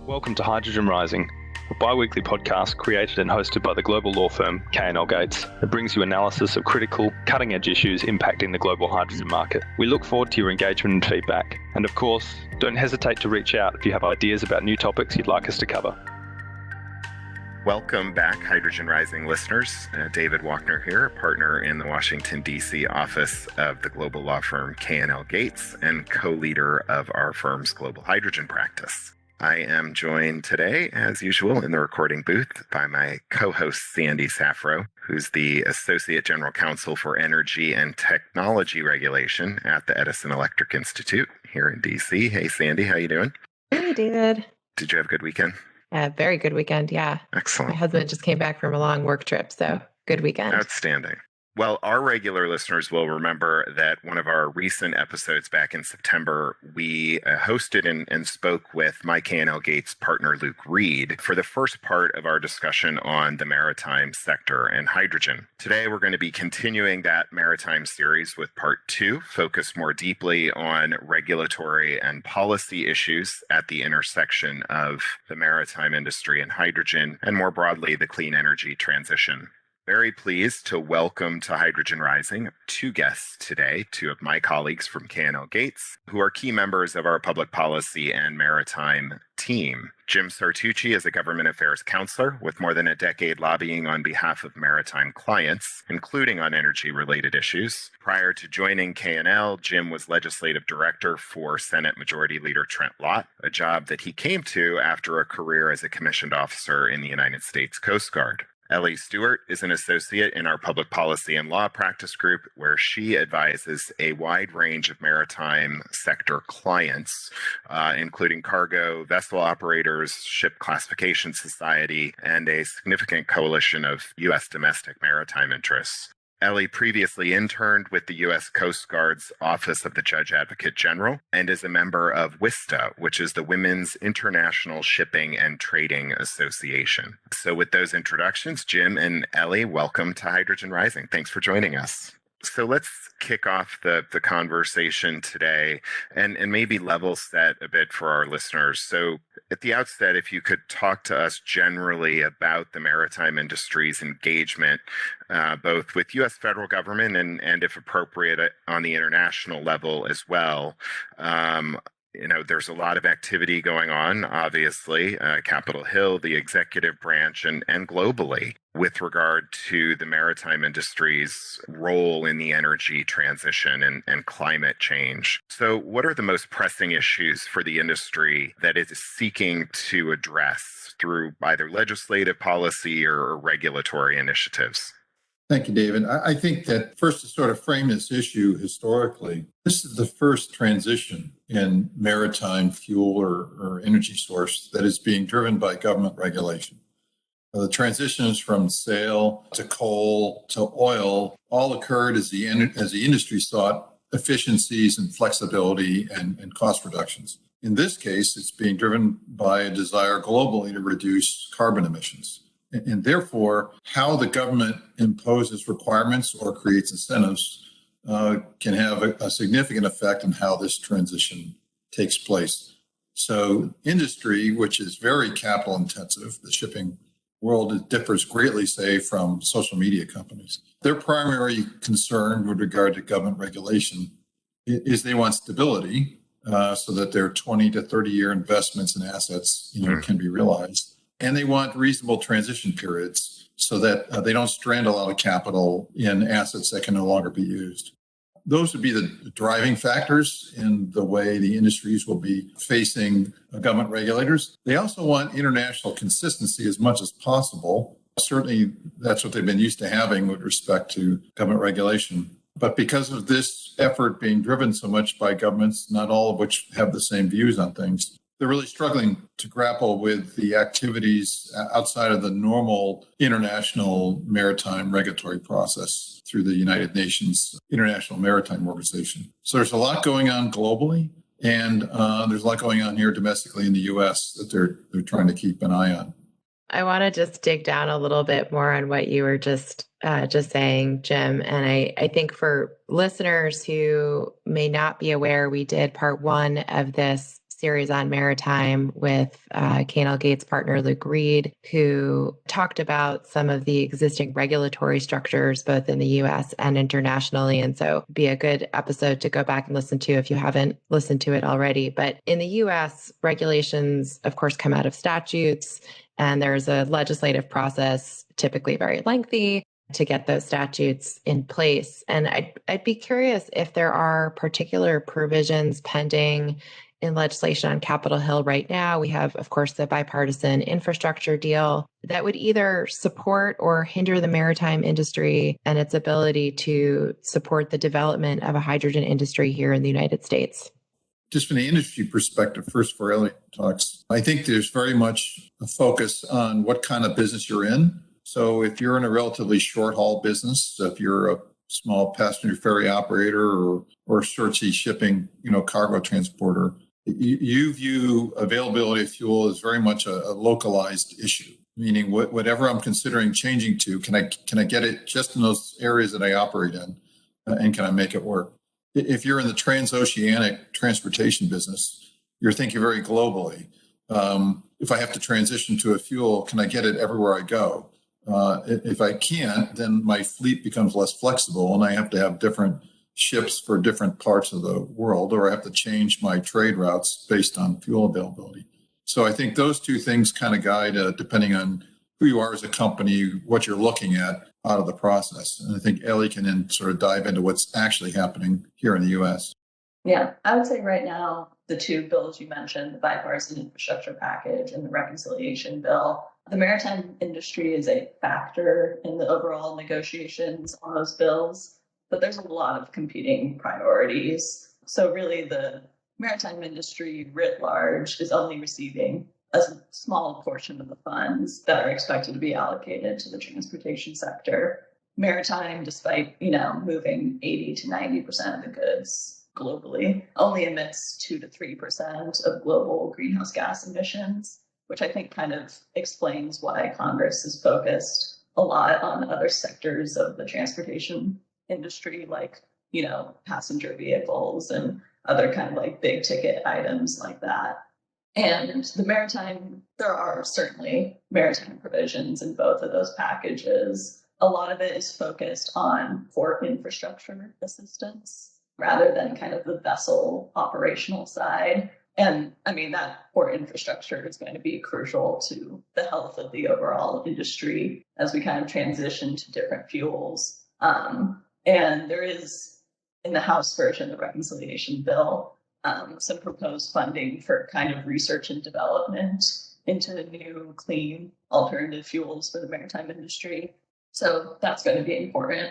Welcome to Hydrogen Rising, a bi-weekly podcast created and hosted by the global law firm Elle that brings you analysis of critical, cutting-edge issues impacting the global hydrogen market. We look forward to your engagement and feedback. And of course, don't hesitate to reach out if you have ideas about new topics you'd like us to cover. Welcome back, Hydrogen Rising listeners. David Wochner here, partner in the Washington, D.C. office of the global law firm K&L Gates and co-leader of our firm's global hydrogen practice. I am joined today, as usual, in the recording booth by my co-host, Sandy Safro, who's the Associate General Counsel for Energy and Technology Regulation at the Edison Electric Institute here in D.C. Hey, Sandy, how you doing? Hey, David. Did you have a good weekend? Very good weekend, yeah. Excellent. My husband just came back from a long work trip, so good weekend. Outstanding. Well, our regular listeners will remember that one of our recent episodes back in September, we hosted and spoke with my K&L Gates partner, Luke Reed, for the first part of our discussion on the maritime sector and hydrogen. Today, we're going to be continuing that maritime series with part 2, focused more deeply on regulatory and policy issues at the intersection of the maritime industry and hydrogen, and more broadly, the clean energy transition. Very pleased to welcome to Hydrogen Rising 2 guests today, 2 of my colleagues from K&L Gates, who are key members of our public policy and maritime team. Jim Sartucci is a government affairs counselor with more than a decade lobbying on behalf of maritime clients, including on energy-related issues. Prior to joining K&L, Jim was legislative director for Senate Majority Leader Trent Lott, a job that he came to after a career as a commissioned officer in the United States Coast Guard. Elle Stuart is an associate in our public policy and law practice group, where she advises a wide range of maritime sector clients, including cargo, vessel operators, ship classification society, and a significant coalition of U.S. domestic maritime interests. Elle previously interned with the U.S. Coast Guard's Office of the Judge Advocate General and is a member of WISTA, which is the Women's International Shipping and Trading Association. So with those introductions, Jim and Elle, welcome to Hydrogen Rising. Thanks for joining us. So let's kick off the conversation today and maybe level set a bit for our listeners. So at the outset, if you could talk to us generally about the maritime industry's engagement, both with U.S. federal government and if appropriate, on the international level as well. There's a lot of activity going on, obviously, Capitol Hill, the executive branch, and globally with regard to the maritime industry's role in the energy transition and climate change. So what are the most pressing issues for the industry that it is seeking to address through either legislative policy or regulatory initiatives? Thank you, David. I think that first to sort of frame this issue historically, this is the first transition in maritime fuel or energy source that is being driven by government regulation. The transitions from sail to coal to oil all occurred as the industry sought efficiencies and flexibility and cost reductions. In this case, it's being driven by a desire globally to reduce carbon emissions. And therefore, how the government imposes requirements or creates incentives can have a significant effect on how this transition takes place. So industry, which is very capital intensive, the shipping world differs greatly, say, from social media companies. Their primary concern with regard to government regulation is they want stability so that their 20 to 30-year investments in assets can be realized. And they want reasonable transition periods so that they don't strand a lot of capital in assets that can no longer be used. Those would be the driving factors in the way the industries will be facing government regulators. They also want international consistency as much as possible. Certainly, that's what they've been used to having with respect to government regulation. But because of this effort being driven so much by governments, not all of which have the same views on things, they're really struggling to grapple with the activities outside of the normal international maritime regulatory process through the United Nations International Maritime Organization. So there's a lot going on globally, and there's a lot going on here domestically in the U.S. that they're trying to keep an eye on. I want to just dig down a little bit more on what you were just saying, Jim. And I think for listeners who may not be aware, we did part 1 of this series on maritime with K&L Gates partner Luke Reed, who talked about some of the existing regulatory structures, both in the US and internationally. And so it'd be a good episode to go back and listen to if you haven't listened to it already. But in the US, regulations, of course, come out of statutes, and there's a legislative process, typically very lengthy, to get those statutes in place. And I'd be curious if there are particular provisions pending in legislation on Capitol Hill right now. We have, of course, the bipartisan infrastructure deal that would either support or hinder the maritime industry and its ability to support the development of a hydrogen industry here in the United States. Just from the industry perspective, first for Elle talks, I think there's very much a focus on what kind of business you're in. So if you're in a relatively short haul business, if you're a small passenger ferry operator or short sea shipping, cargo transporter, you view availability of fuel as very much a localized issue, meaning whatever I'm considering changing to, can I get it just in those areas that I operate in, and can I make it work? If you're in the transoceanic transportation business, you're thinking very globally. If I have to transition to a fuel, can I get it everywhere I go? If I can't, then my fleet becomes less flexible and I have to have different ships for different parts of the world, or I have to change my trade routes based on fuel availability. So I think those two things kind of guide, depending on who you are as a company, what you're looking at out of the process. And I think Elle can then sort of dive into what's actually happening here in the U.S. Yeah, I would say right now, the two bills you mentioned, the bipartisan infrastructure package and the reconciliation bill, the maritime industry is a factor in the overall negotiations on those bills, but there's a lot of competing priorities. So really the maritime industry writ large is only receiving a small portion of the funds that are expected to be allocated to the transportation sector. Maritime, despite, moving 80 to 90% of the goods globally, only emits 2 to 3% of global greenhouse gas emissions, which I think kind of explains why Congress is focused a lot on other sectors of the transportation industry, like, passenger vehicles and other kind of like big ticket items like that. And the maritime, there are certainly maritime provisions in both of those packages. A lot of it is focused on port infrastructure assistance rather than kind of the vessel operational side. And I mean, that port infrastructure is going to be crucial to the health of the overall industry as we kind of transition to different fuels. And there is, in the House version of the reconciliation bill, some proposed funding for kind of research and development into new clean alternative fuels for the maritime industry. So that's going to be important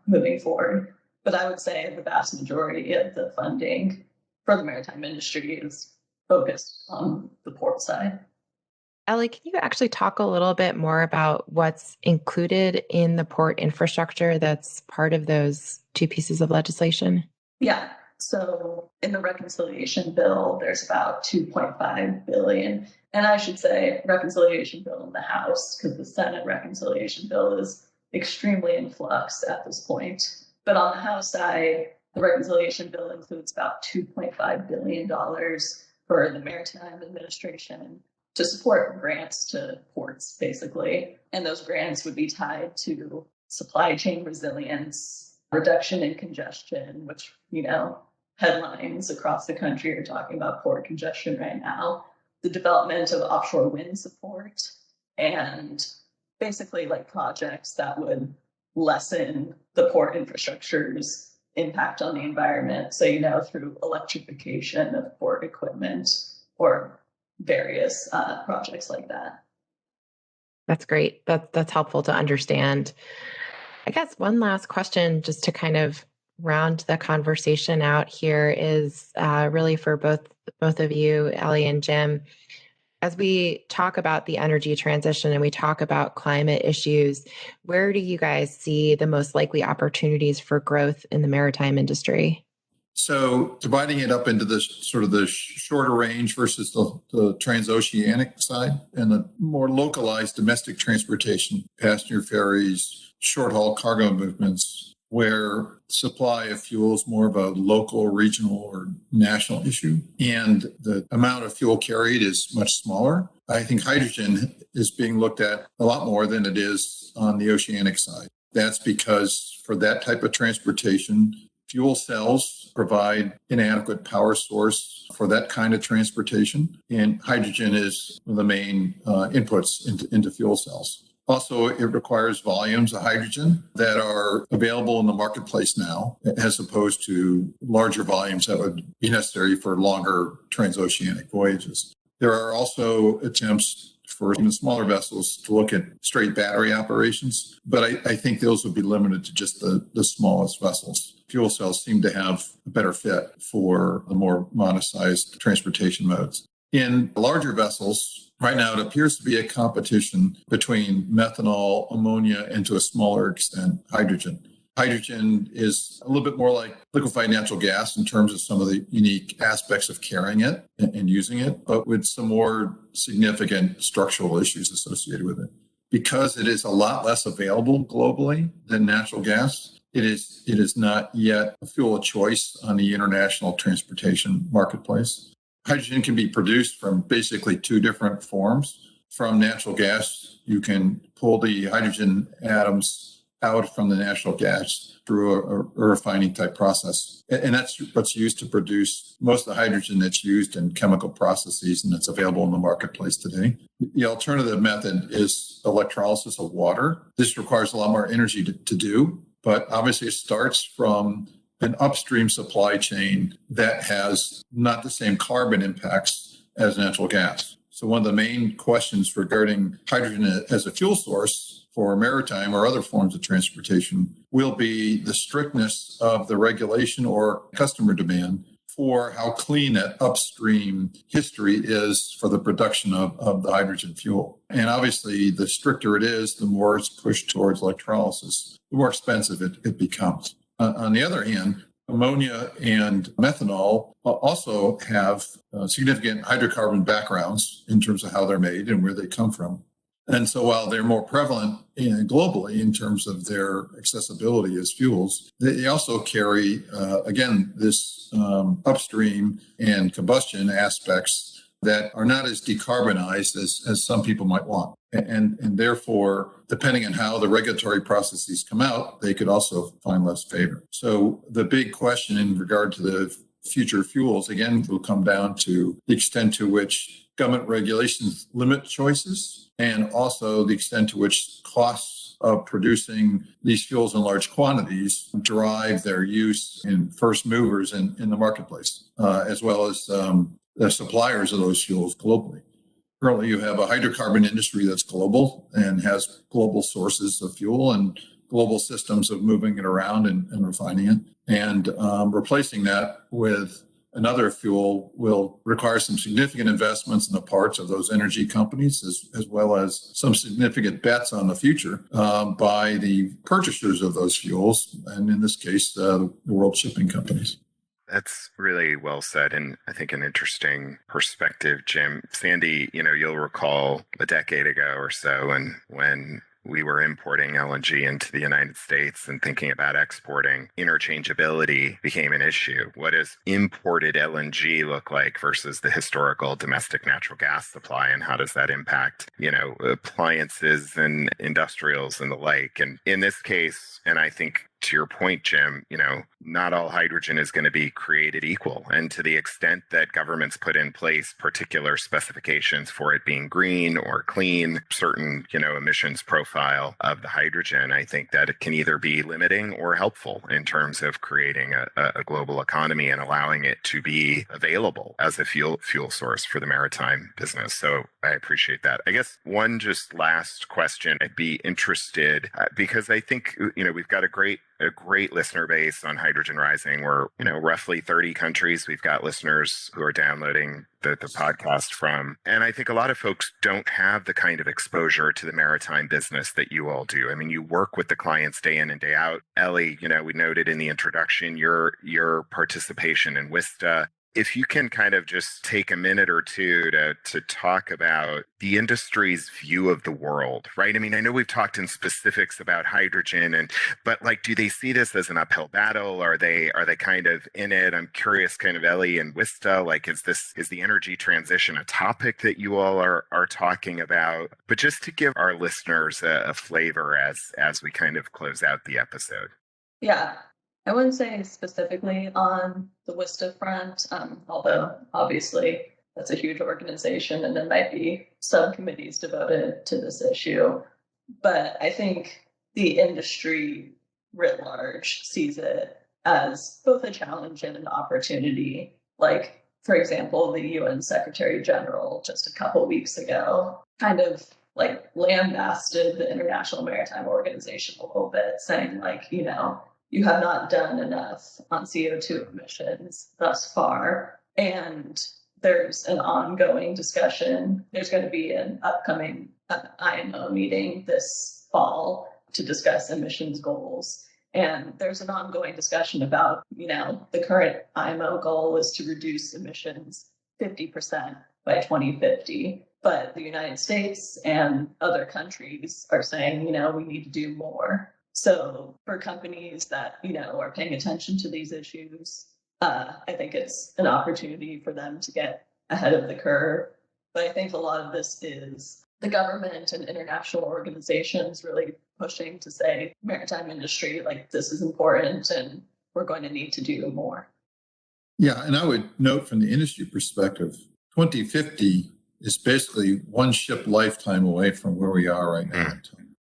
moving forward. But I would say the vast majority of the funding for the maritime industry is focused on the port side. Elle, can you actually talk a little bit more about what's included in the port infrastructure that's part of those two pieces of legislation? Yeah. So in the reconciliation bill, there's about $2.5 billion. And I should say reconciliation bill in the House, because the Senate reconciliation bill is extremely in flux at this point. But on the House side, the reconciliation bill includes about $2.5 billion for the Maritime Administration to support grants to ports, basically. And those grants would be tied to supply chain resilience, reduction in congestion, which, headlines across the country are talking about port congestion right now, the development of offshore wind support, and basically like projects that would lessen the port infrastructure's impact on the environment. So, through electrification of port equipment or various projects like that. That's great. That's helpful to understand. I guess one last question, just to kind of round the conversation out here, is really for both of you, Elle and Jim. As we talk about the energy transition and we talk about climate issues, where do you guys see the most likely opportunities for growth in the maritime industry? So dividing it up into the sort of the shorter range versus the transoceanic side and the more localized domestic transportation, passenger ferries, short haul cargo movements, where supply of fuel is more of a local, regional, or national issue, and the amount of fuel carried is much smaller. I think hydrogen is being looked at a lot more than it is on the oceanic side. That's because for that type of transportation, fuel cells provide an adequate power source for that kind of transportation, and hydrogen is one of the main inputs into fuel cells. Also, it requires volumes of hydrogen that are available in the marketplace now, as opposed to larger volumes that would be necessary for longer transoceanic voyages. There are also attempts for even smaller vessels to look at straight battery operations, but I think those would be limited to just the smallest vessels. Fuel cells seem to have a better fit for the more modest-sized transportation modes. In larger vessels, right now it appears to be a competition between methanol, ammonia, and to a smaller extent, hydrogen. Hydrogen is a little bit more like liquefied natural gas in terms of some of the unique aspects of carrying it and using it, but with some more significant structural issues associated with it. Because it is a lot less available globally than natural gas, it is not yet a fuel of choice on the international transportation marketplace. Hydrogen can be produced from basically two different forms. From natural gas, you can pull the hydrogen atoms out from the natural gas through a refining type process. And that's what's used to produce most of the hydrogen that's used in chemical processes and that's available in the marketplace today. The alternative method is electrolysis of water. This requires a lot more energy to do, but obviously it starts from an upstream supply chain that has not the same carbon impacts as natural gas. So one of the main questions regarding hydrogen as a fuel source for maritime or other forms of transportation will be the strictness of the regulation or customer demand for how clean that upstream history is for the production of the hydrogen fuel. And obviously, the stricter it is, the more it's pushed towards electrolysis, the more expensive it becomes. On the other hand, ammonia and methanol also have significant hydrocarbon backgrounds in terms of how they're made and where they come from. And so while they're more prevalent globally in terms of their accessibility as fuels, they also carry, again, this upstream and combustion aspects that are not as decarbonized as some people might want. And therefore, depending on how the regulatory processes come out, they could also find less favor. So the big question in regard to the future fuels, again, will come down to the extent to which government regulations limit choices and also the extent to which costs of producing these fuels in large quantities drive their use in first movers in the marketplace, as well as the suppliers of those fuels globally. Currently, you have a hydrocarbon industry that's global and has global sources of fuel and global systems of moving it around and refining it. And replacing that with another fuel will require some significant investments in the parts of those energy companies, as well as some significant bets on the future by the purchasers of those fuels, and in this case, the world shipping companies. That's really well said, and I think an interesting perspective, Jim. Sandy, you'll recall a decade ago or so, and when we were importing LNG into the United States and thinking about exporting, interchangeability became an issue. What does imported LNG look like versus the historical domestic natural gas supply, and how does that impact, appliances and industrials and the like? And in this case, and I think to your point, Jim, not all hydrogen is going to be created equal. And to the extent that governments put in place particular specifications for it being green or clean, certain, emissions profile of the hydrogen, I think that it can either be limiting or helpful in terms of creating a global economy and allowing it to be available as a fuel source for the maritime business. So I appreciate that. I guess one just last question, I'd be interested, because I think, we've got a great listener base on Hydrogen Rising. We're, roughly 30 countries we've got listeners who are downloading the podcast from. And I think a lot of folks don't have the kind of exposure to the maritime business that you all do. I mean, you work with the clients day in and day out. Elle, we noted in the introduction your participation in WISTA. if you can kind of just take a minute or two to talk about the industry's view of the world, right? I mean, I know we've talked in specifics about hydrogen, but like, do they see this as an uphill battle? Are they kind of in it? I'm curious, kind of Elle and Wista, like, is the energy transition a topic that you all are talking about? But just to give our listeners a flavor as we kind of close out the episode. Yeah, I wouldn't say specifically on the Wista front, although obviously that's a huge organization and there might be subcommittees devoted to this issue. But I think the industry writ large sees it as both a challenge and an opportunity. Like, for example, the UN Secretary General just a couple weeks ago kind of like lambasted the International Maritime Organization a little bit, saying like, you have not done enough on CO2 emissions thus far. And there's an ongoing discussion. There's going to be an upcoming IMO meeting this fall to discuss emissions goals. And there's an ongoing discussion about, the current IMO goal is to reduce emissions 50% by 2050. But the United States and other countries are saying, we need to do more. So for companies that, are paying attention to these issues, I think it's an opportunity for them to get ahead of the curve. But I think a lot of this is the government and international organizations really pushing to say, maritime industry, like, this is important and we're going to need to do more. Yeah, and I would note from the industry perspective, 2050 is basically one ship lifetime away from where we are right now.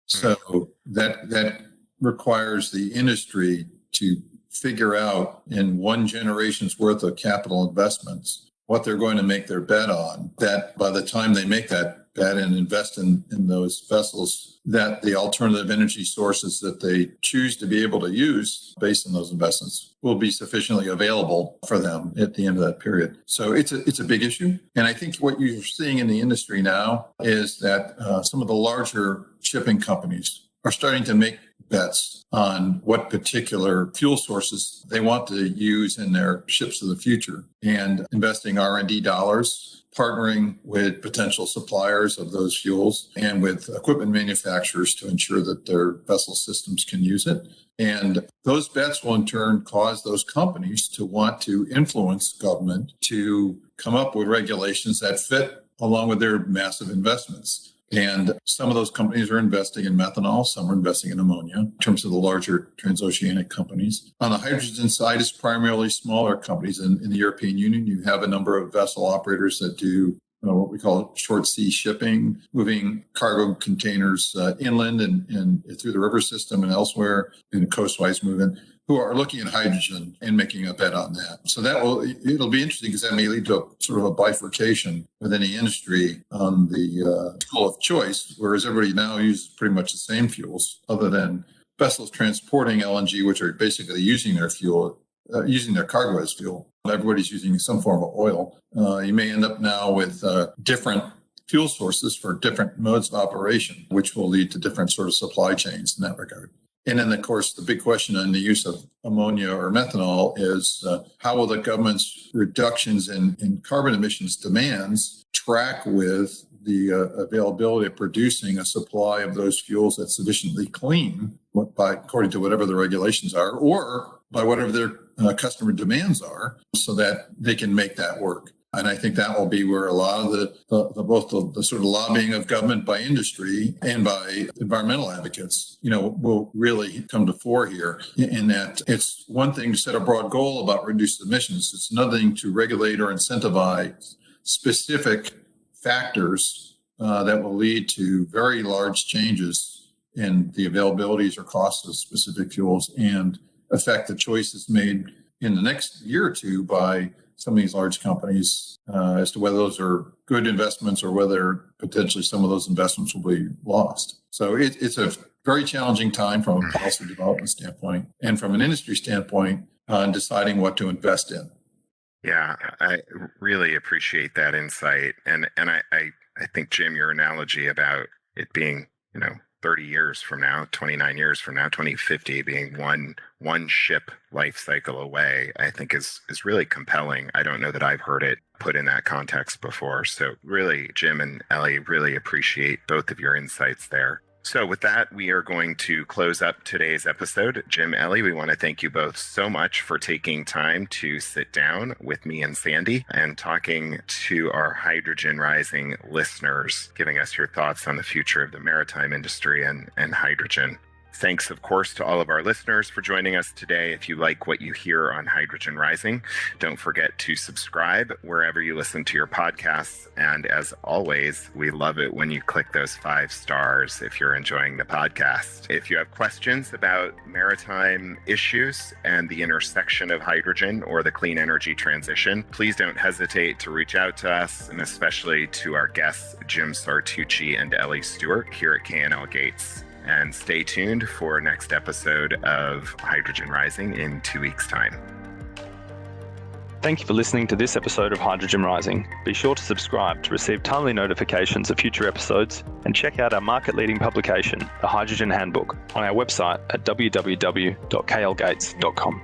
So that requires the industry to figure out in one generation's worth of capital investments what they're going to make their bet on, that by the time they make that bet and invest in those vessels, that the alternative energy sources that they choose to be able to use based on those investments will be sufficiently available for them at the end of that period. So it's a big issue. And I think what you're seeing in the industry now is that some of the larger shipping companies are starting to make bets on what particular fuel sources they want to use in their ships of the future, and investing R&D dollars, partnering with potential suppliers of those fuels and with equipment manufacturers to ensure that their vessel systems can use it. And those bets will in turn cause those companies to want to influence government to come up with regulations that fit along with their massive investments. And some of those companies are investing in methanol, some are investing in ammonia, in terms of the larger transoceanic companies. On the hydrogen side, it's primarily smaller companies. In the European Union, you have a number of vessel operators that do what we call short sea shipping, moving cargo containers inland and through the river system and elsewhere in coastwise movement, who are looking at hydrogen and making a bet on that. So it'll be interesting because that may lead to sort of a bifurcation within the industry on the fuel of choice, whereas everybody now uses pretty much the same fuels other than vessels transporting LNG, which are basically using their fuel, using their cargo as fuel. Everybody's using some form of oil. You may end up now with different fuel sources for different modes of operation, which will lead to different sort of supply chains in that regard. And then, of course, the big question on the use of ammonia or methanol is how will the government's reductions in carbon emissions demands track with the availability of producing a supply of those fuels that's sufficiently clean, according to whatever the regulations are, or by whatever their customer demands are, so that they can make that work. And I think that will be where a lot of both the sort of lobbying of government by industry and by environmental advocates, will really come to fore here, in that it's one thing to set a broad goal about reduced emissions. It's another thing to regulate or incentivize specific factors that will lead to very large changes in the availabilities or costs of specific fuels and affect the choices made in the next year or two by some of these large companies as to whether those are good investments or whether potentially some of those investments will be lost. So it's a very challenging time from a policy development standpoint and from an industry standpoint on deciding what to invest in. Yeah, I really appreciate that insight. And I think, Jim, your analogy about it being, 30 years from now, 29 years from now, 2050 being one ship life cycle away, I think is really compelling. I don't know that I've heard it put in that context before. So really, Jim and Elle, really appreciate both of your insights there. So with that, we are going to close up today's episode. Jim, Elle, we want to thank you both so much for taking time to sit down with me and Sandy and talking to our Hydrogen Rising listeners, giving us your thoughts on the future of the maritime industry and hydrogen. Thanks, of course, to all of our listeners for joining us today. If you like what you hear on Hydrogen Rising, don't forget to subscribe wherever you listen to your podcasts. And as always, we love it when you click those 5 stars if you're enjoying the podcast. If you have questions about maritime issues and the intersection of hydrogen or the clean energy transition, please don't hesitate to reach out to us, and especially to our guests, Jim Sartucci and Elle Stuart here at K&L Gates. And stay tuned for next episode of Hydrogen Rising in 2 weeks' time. Thank you for listening to this episode of Hydrogen Rising. Be sure to subscribe to receive timely notifications of future episodes, and check out our market-leading publication, The Hydrogen Handbook, on our website at www.klgates.com.